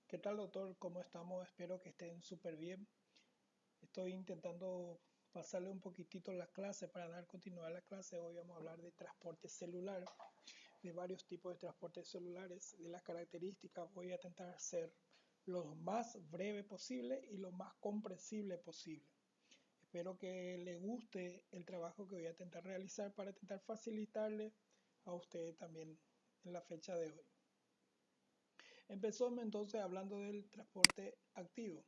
¿Qué tal, doctor? ¿Cómo estamos? Espero que estén súper bien. Estoy intentando pasarle un poquitito la clase para dar continuidad a la clase. Hoy vamos a hablar de transporte celular, de varios tipos de transportes celulares, de las características. Voy a intentar ser lo más breve posible y lo más comprensible posible. Espero que le guste el trabajo que voy a intentar realizar para intentar facilitarle a usted también en la fecha de hoy. Empezamos entonces hablando del transporte activo.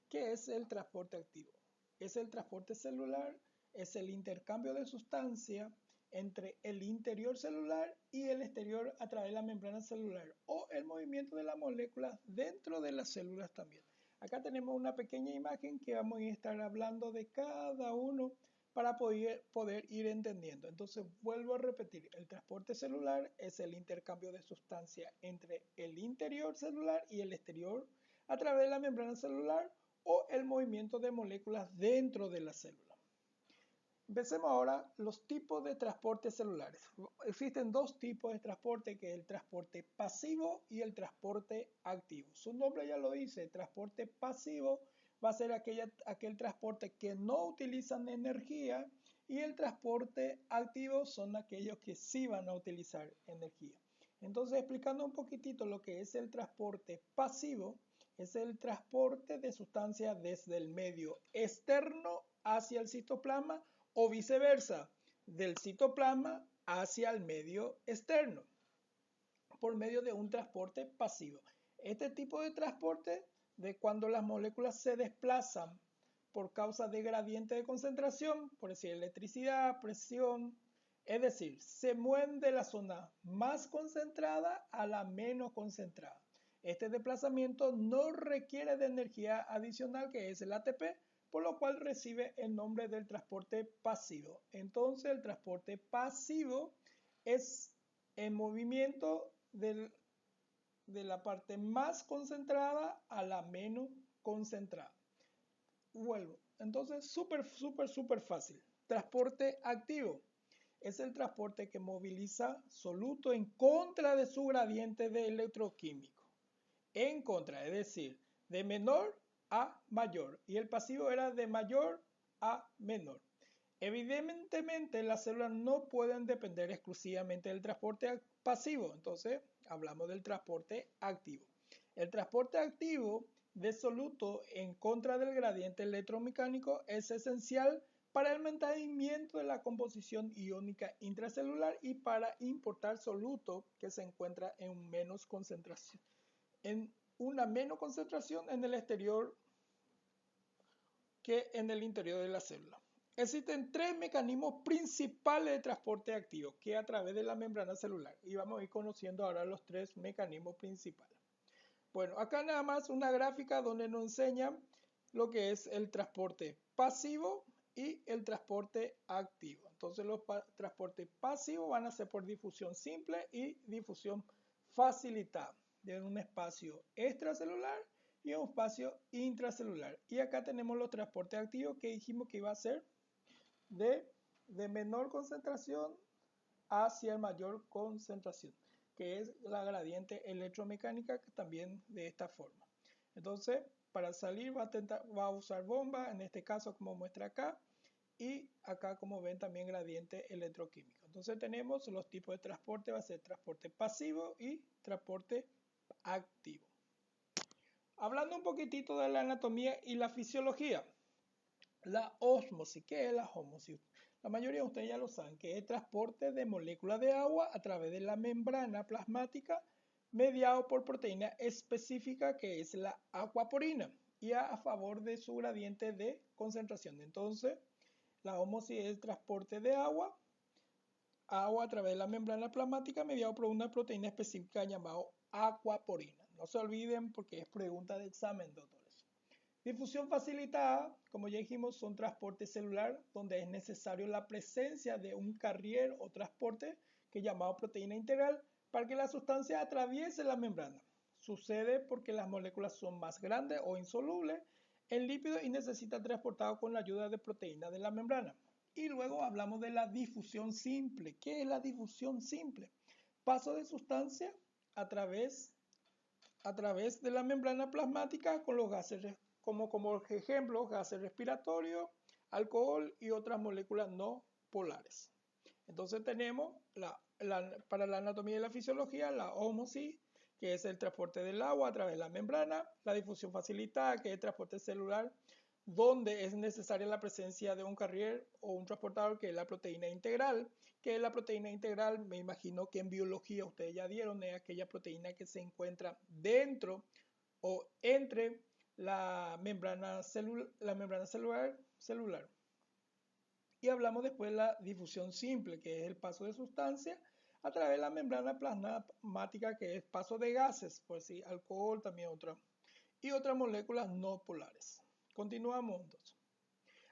¿Qué es el transporte activo? Es el transporte celular, es el intercambio de sustancia entre el interior celular y el exterior a través de la membrana celular o el movimiento de las moléculas dentro de las células también. Acá tenemos una pequeña imagen que vamos a estar hablando de cada uno para poder ir entendiendo. Entonces vuelvo a repetir, el transporte celular es el intercambio de sustancia entre el interior celular y el exterior a través de la membrana celular o el movimiento de moléculas dentro de la célula. Empecemos ahora los tipos de transporte celulares. Existen dos tipos de transporte, que es el transporte pasivo y el transporte activo. Su nombre ya lo dice, transporte pasivo va a ser aquel transporte que no utilizan energía, y el transporte activo son aquellos que sí van a utilizar energía. Entonces, explicando un poquitito lo que es el transporte pasivo, es el transporte de sustancias desde el medio externo hacia el citoplasma o viceversa, del citoplasma hacia el medio externo, por medio de un transporte pasivo. Este tipo de transporte, de cuando las moléculas se desplazan por causa de gradiente de concentración, por decir electricidad, presión, es decir, se mueven de la zona más concentrada a la menos concentrada. Este desplazamiento no requiere de energía adicional, que es el ATP, por lo cual recibe el nombre del transporte pasivo. Entonces, el transporte pasivo es el movimiento de la parte más concentrada a la menos concentrada. Vuelvo. Entonces, súper fácil. Transporte activo es el transporte que moviliza soluto en contra de su gradiente de electroquímico. En contra, es decir, de menor a mayor. Y el pasivo era de mayor a menor. Evidentemente, las células no pueden depender exclusivamente del transporte pasivo. Entonces, hablamos del transporte activo. El transporte activo de soluto en contra del gradiente electromecánico es esencial para el mantenimiento de la composición iónica intracelular y para importar soluto que se encuentra en una menos concentración en el exterior que en el interior de la célula. Existen tres mecanismos principales de transporte activo, que a través de la membrana celular. Y vamos a ir conociendo ahora los tres mecanismos principales. Bueno, acá nada más una gráfica donde nos enseñan lo que es el transporte pasivo y el transporte activo. Entonces los transportes pasivos van a ser por difusión simple y difusión facilitada de un espacio extracelular y un espacio intracelular. Y acá tenemos los transportes activos que dijimos que iba a ser de menor concentración hacia mayor concentración, que es la gradiente electromecánica, que también de esta forma. Entonces, para salir va a usar bomba, en este caso como muestra acá, y acá como ven también gradiente electroquímico. Entonces tenemos los tipos de transporte, va a ser transporte pasivo y transporte activo. Hablando un poquitito de la anatomía y la fisiología. La ósmosis. ¿Qué es la ósmosis? La mayoría de ustedes ya lo saben, que es transporte de moléculas de agua a través de la membrana plasmática mediado por proteína específica, que es la aquaporina, y a favor de su gradiente de concentración. Entonces, la ósmosis es el transporte de agua a través de la membrana plasmática mediado por una proteína específica llamada aquaporina. No se olviden porque es pregunta de examen, doctores. Difusión facilitada, como ya dijimos, son transporte celular donde es necesario la presencia de un carrier o transporte que es llamado proteína integral para que la sustancia atraviese la membrana. Sucede porque las moléculas son más grandes o insolubles en lípidos y necesitan transportado con la ayuda de proteínas de la membrana. Y luego hablamos de la difusión simple. ¿Qué es la difusión simple? Paso de sustancia a través a través de la membrana plasmática con los gases, como ejemplo, gases respiratorios, alcohol y otras moléculas no polares. Entonces tenemos para la anatomía y la fisiología la ósmosis, que es el transporte del agua a través de la membrana, la difusión facilitada, que es el transporte celular, donde es necesaria la presencia de un carrier o un transportador, que es la proteína integral, que es la proteína integral, me imagino que en biología ustedes ya dieron, es aquella proteína que se encuentra dentro o entre la membrana celular. Y hablamos después de la difusión simple, que es el paso de sustancias a través de la membrana plasmática, que es paso de gases, por decir alcohol, también y otras moléculas no polares. Continuamos entonces.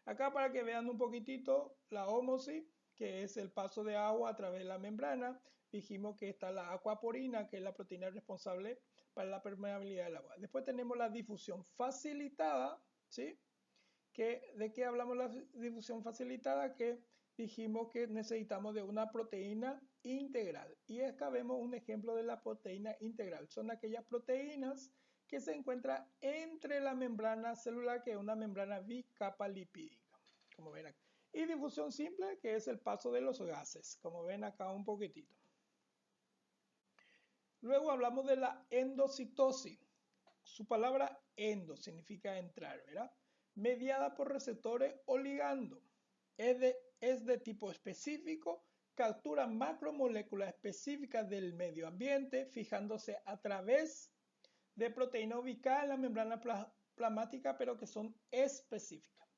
Acá para que vean un poquitito la ósmosis, que es el paso de agua a través de la membrana, dijimos que está la aquaporina, que es la proteína responsable para la permeabilidad del agua. Después tenemos la difusión facilitada, ¿sí? ¿De qué hablamos la difusión facilitada? Que dijimos que necesitamos de una proteína integral. Y acá vemos un ejemplo de la proteína integral. Son aquellas proteínas que se encuentran entre la membrana celular, que es una membrana bicapa lipídica, como ven aquí. Y difusión simple, que es el paso de los gases, como ven acá un poquitito. Luego hablamos de la endocitosis. Su palabra endo significa entrar, ¿verdad? Mediada por receptores o ligando. Es de tipo específico, captura macromoléculas específicas del medio ambiente, fijándose a través de proteínas ubicadas en la membrana plasmática, pero que son específicas.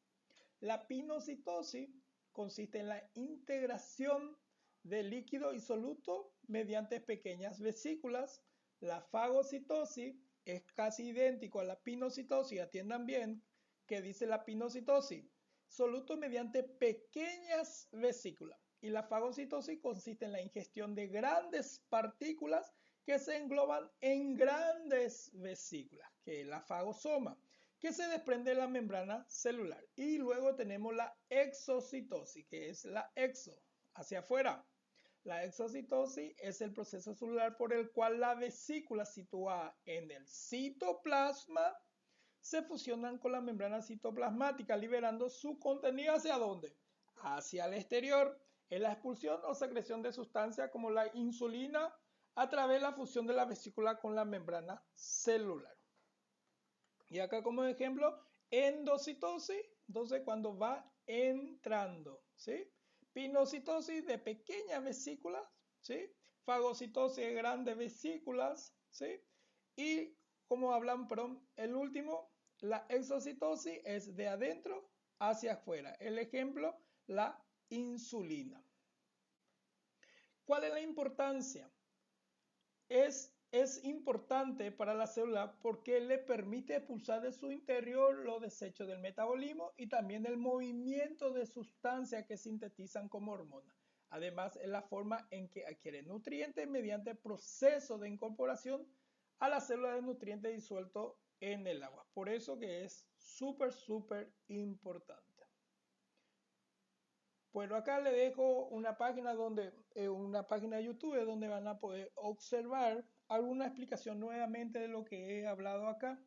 La pinocitosis consiste en la integración de líquido y soluto mediante pequeñas vesículas. La fagocitosis es casi idéntico a la pinocitosis, atiendan bien que dice la pinocitosis, soluto mediante pequeñas vesículas. Y la fagocitosis consiste en la ingestión de grandes partículas que se engloban en grandes vesículas, que es la fagosoma, que se desprende de la membrana celular. Y luego tenemos la exocitosis, que es la exo, hacia afuera. La exocitosis es el proceso celular por el cual la vesícula situada en el citoplasma se fusionan con la membrana citoplasmática, liberando su contenido ¿hacia dónde? Hacia el exterior. Es la expulsión o secreción de sustancias como la insulina a través de la fusión de la vesícula con la membrana celular. Y acá como ejemplo, endocitosis, entonces cuando va entrando, ¿sí? Pinocitosis de pequeñas vesículas, ¿sí? Fagocitosis de grandes vesículas, ¿sí? Y como hablan, perdón, el último, la exocitosis es de adentro hacia afuera. El ejemplo, la insulina. ¿Cuál es la importancia? Es importante para la célula porque le permite expulsar de su interior los desechos del metabolismo y también el movimiento de sustancias que sintetizan como hormonas. Además, es la forma en que adquiere nutrientes mediante proceso de incorporación a la célula de nutrientes disueltos en el agua. Por eso que es súper importante. Bueno, acá le dejo una página de YouTube donde van a poder observar alguna explicación nuevamente de lo que he hablado acá.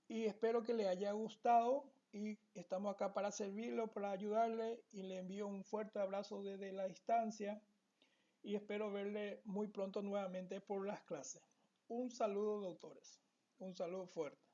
Y espero que le haya gustado y estamos acá para servirlo, para ayudarle y le envío un fuerte abrazo desde la distancia y espero verle muy pronto nuevamente por las clases. Un saludo, doctores. Un saludo fuerte.